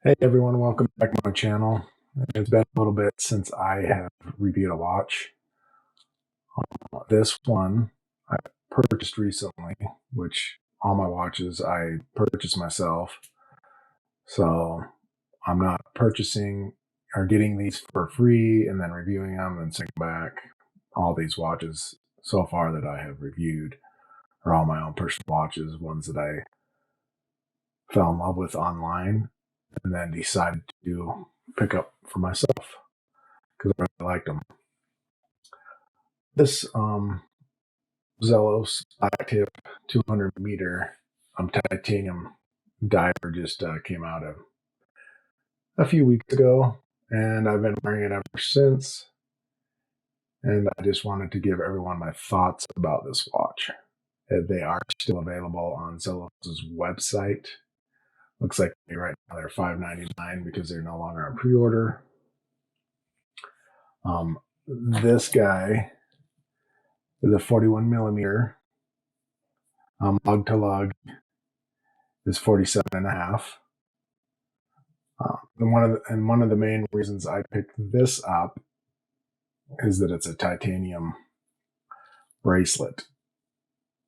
Hey everyone, welcome back to my channel. It's been a little bit since I have reviewed a watch. This one I purchased recently, which all my watches I purchase myself. So I'm not purchasing or getting these for free and then reviewing them and sending back. All these watches so far that I have reviewed are all my own personal watches, ones that I fell in love with online and then decided to pick up for myself because I really liked them. This Zelos Blacktip 200mm titanium diver just came out a few weeks ago, and I've been wearing it ever since. And I just wanted to give everyone my thoughts about this watch. They are still available on Zelos's website. Looks like right now they're $5.99 because they're no longer on pre-order. This guy is a 41mm. Lug to lug is 47 and a half. And one of the main reasons I picked this up is that it's a titanium bracelet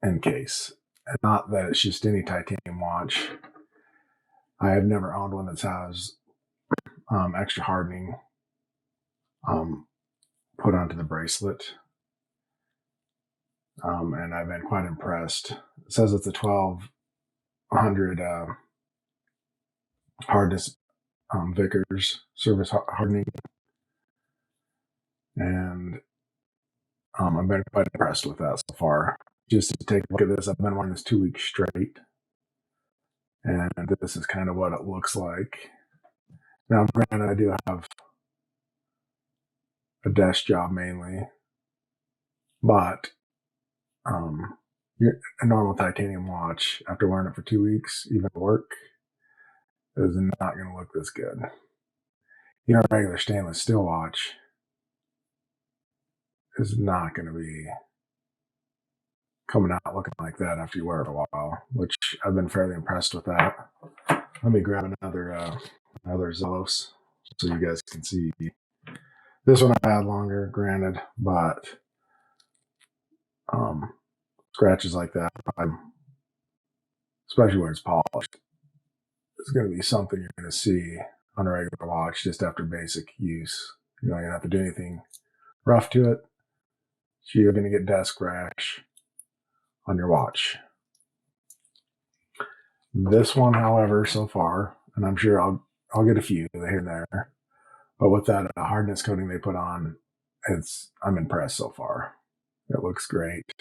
and case, and not that it's just any titanium watch. I have never owned one that has extra hardening put onto the bracelet, and I've been quite impressed. It says it's a 1200 hardness Vickers service hardening, and I've been quite impressed with that so far. Just to take a look at this, I've been wearing this 2 weeks straight, and this is kind of what it looks like. Now, granted, I do have a desk job mainly, but a normal titanium watch, after wearing it for 2 weeks, even at work, is not going to look this good. You know, a regular stainless steel watch is not going to be coming out looking like that after you wear it a while, which I've been fairly impressed with that. Let me grab another Zelos so you guys can see. This one I had longer, granted, but scratches like that, especially where it's polished, it's going to be something you're going to see on a regular watch just after basic use. You don't have to do anything rough to it. So you're going to get desk rash on your watch. This one, however, so far, and I'm sure I'll get a few here and there, but with that hardness coating they put on, I'm impressed so far. It looks great.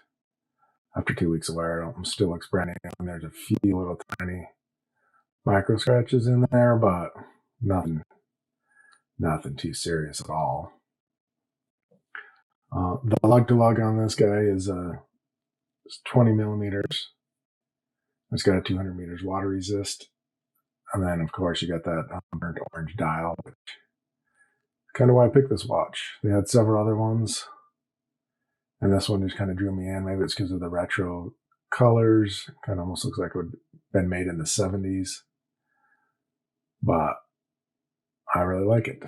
After 2 weeks of wear, it still looks brand new. There's a few little tiny micro scratches in there, but nothing too serious at all. The lug to lug on this guy is 20 millimeters. It's got a 200 meters water resist. And then, of course, you got that burnt orange dial, which is kind of why I picked this watch. They had several other ones, and this one just kind of drew me in. Maybe it's because of the retro colors. Kind of almost looks like it would have been made in the 70s. But I really like it.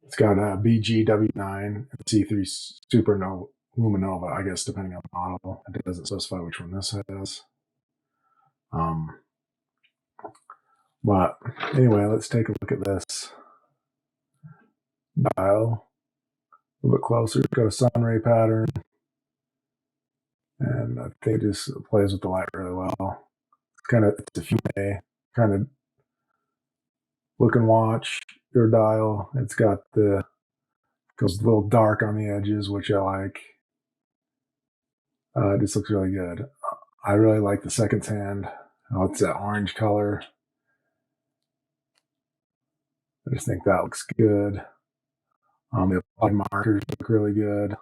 It's got a BGW9 and C3 Supernova Luminova, I guess, depending on the model. It doesn't specify which one this has. But anyway, let's take a look at this dial a little bit closer. It's got a sun ray pattern, and I think it just plays with the light really well. It's a Fume kind of looking watch or dial. It's got goes a little dark on the edges, which I like. It just looks really good. I really like the seconds hand. It's that orange color. I just think that looks good. The applied markers look really good.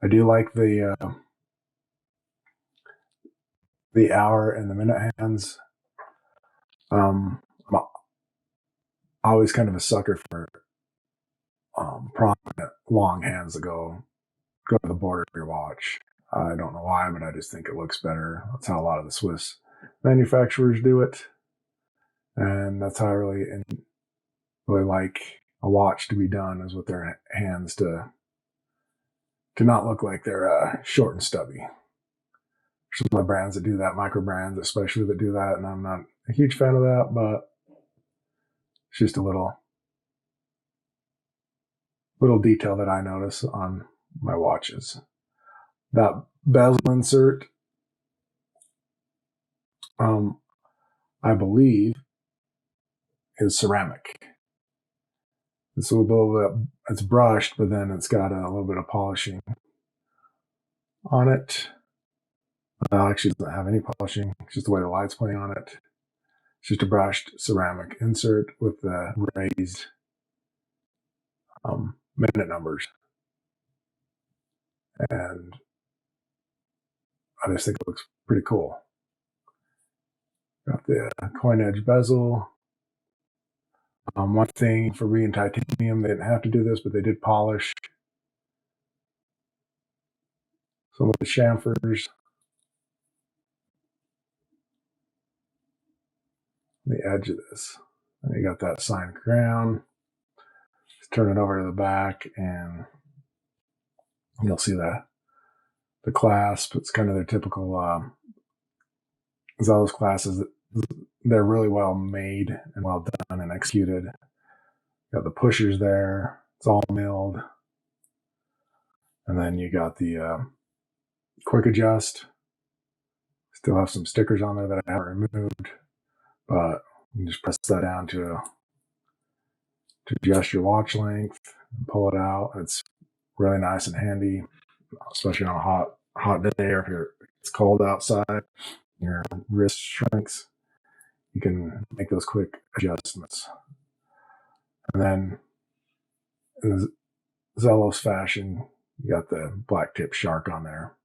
I do like the hour and the minute hands. I'm always kind of a sucker for prominent long hands that go to the border of your watch. I don't know why, but I just think it looks better. That's how a lot of the Swiss manufacturers do it. And that's how I really like a watch to be done, is with their hands to not look like they're short and stubby. There's some other brands that do that, micro brands especially, that do that, and I'm not a huge fan of that, but it's just a little detail that I notice on my watches. That bezel insert, I believe, is ceramic. It's a little bit, it's brushed, but then it's got a little bit of polishing on it. Actually, it doesn't have any polishing. It's just the way the light's playing on it. It's just a brushed ceramic insert with the raised minute numbers. And I just think it looks pretty cool. Got the coin edge bezel. One thing for being titanium, they didn't have to do this, but they did polish some of the chamfers, the edge of this. And you got that signed crown. Just turn it over to the back, and you'll see the clasp. It's kind of their typical Zelos classes. They're really well made and well done and executed. Got the pushers there. It's all milled. And then you got the quick adjust. Still have some stickers on there that I haven't removed, but you just press that down to adjust your watch length and pull it out. It's really nice and handy, especially on a hot day, or if it's cold outside, your wrist shrinks. You can make those quick adjustments. And then in the Zelos fashion, you got the black tip shark on there.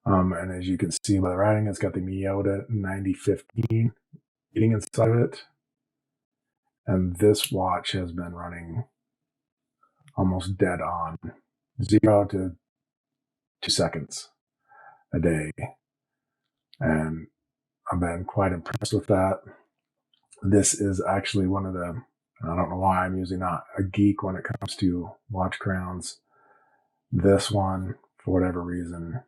And as you can see by the writing, it's got the Miyota 9015 beating inside of it. And this watch has been running almost dead on, 0 to 2 seconds a day. And I've been quite impressed with that. This is actually one of the, I don't know why I'm usually not a geek when it comes to watch crowns. This one, for whatever reason,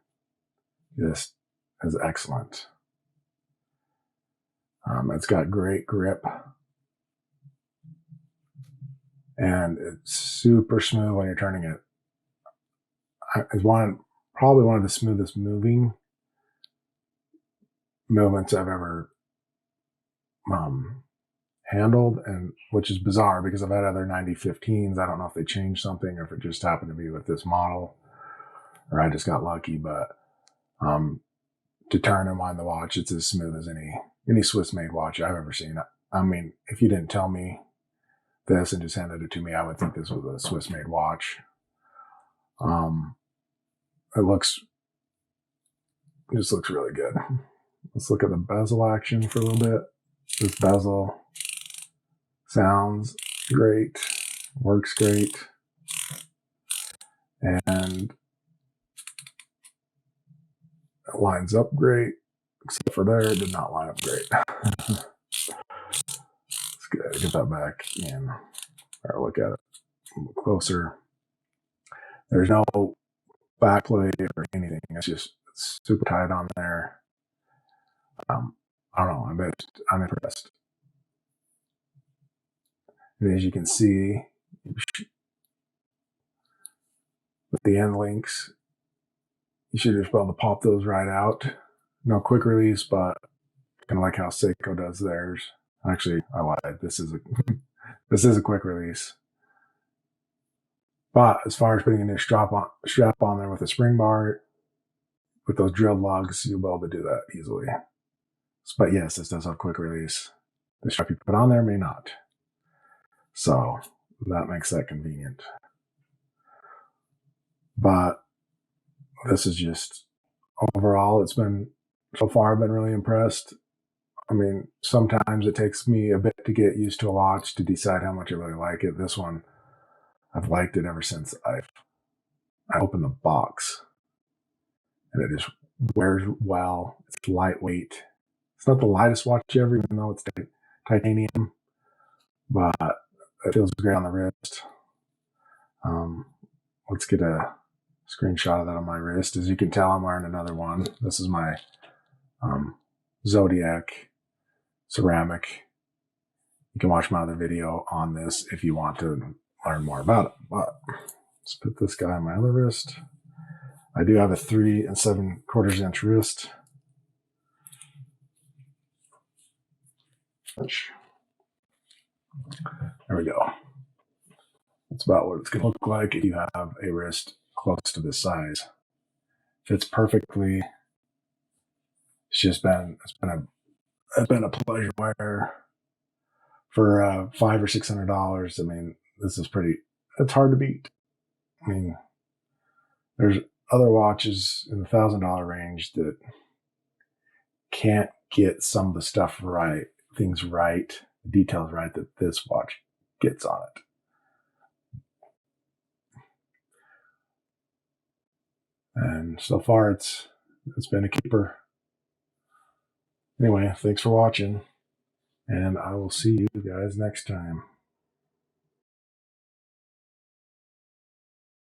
just is excellent. It's got great grip, and it's super smooth when you're turning it. It's probably one of the smoothest movements I've ever handled, and which is bizarre because I've had other 9015s. I don't know if they changed something or if it just happened to be with this model, or I just got lucky, but to turn and wind the watch, it's as smooth as any Swiss made watch I've ever seen. I mean, if you didn't tell me this and just handed it to me, I would think this was a Swiss made watch. It just looks really good. Let's look at the bezel action for a little bit. This bezel sounds great, works great, and it lines up great, except for there, it did not line up great. Let's get that back in, or look at it a little closer. There's no backplate or anything. It's super tight on there. I don't know. I'm impressed. And as you can see, with the end links, you should just be able to pop those right out. No quick release, but kind of like how Seiko does theirs. Actually, I lied. This is a quick release. But as far as putting a new strap on there with a spring bar, with those drilled lugs, you'll be able to do that easily. But yes, this does have quick release. The strap you put on there may not. So that makes that convenient. But this is just, overall, so far I've been really impressed. I mean, sometimes it takes me a bit to get used to a watch to decide how much I really like it. This one, I've liked it ever since I opened the box. and it just wears well. It's lightweight. It's not the lightest watch ever, even though it's titanium, but it feels great on the wrist. Let's get a screenshot of that on my wrist. As you can tell, I'm wearing another one. This is my Zodiac ceramic. You can watch my other video on this if you want to learn more about it. But let's put this guy on my other wrist. I do have a 3 7/4 inch wrist. There we go. That's about what it's going to look like if you have a wrist close to this size. Fits perfectly. It's been a pleasure to wear for $500 or $600. I mean, this is it's hard to beat. I mean, there's other watches in the $1,000 range that can't get some of the stuff right, things right, the details right that this watch gets on it. And so far, it's been a keeper. Anyway, thanks for watching, and I will see you guys next time.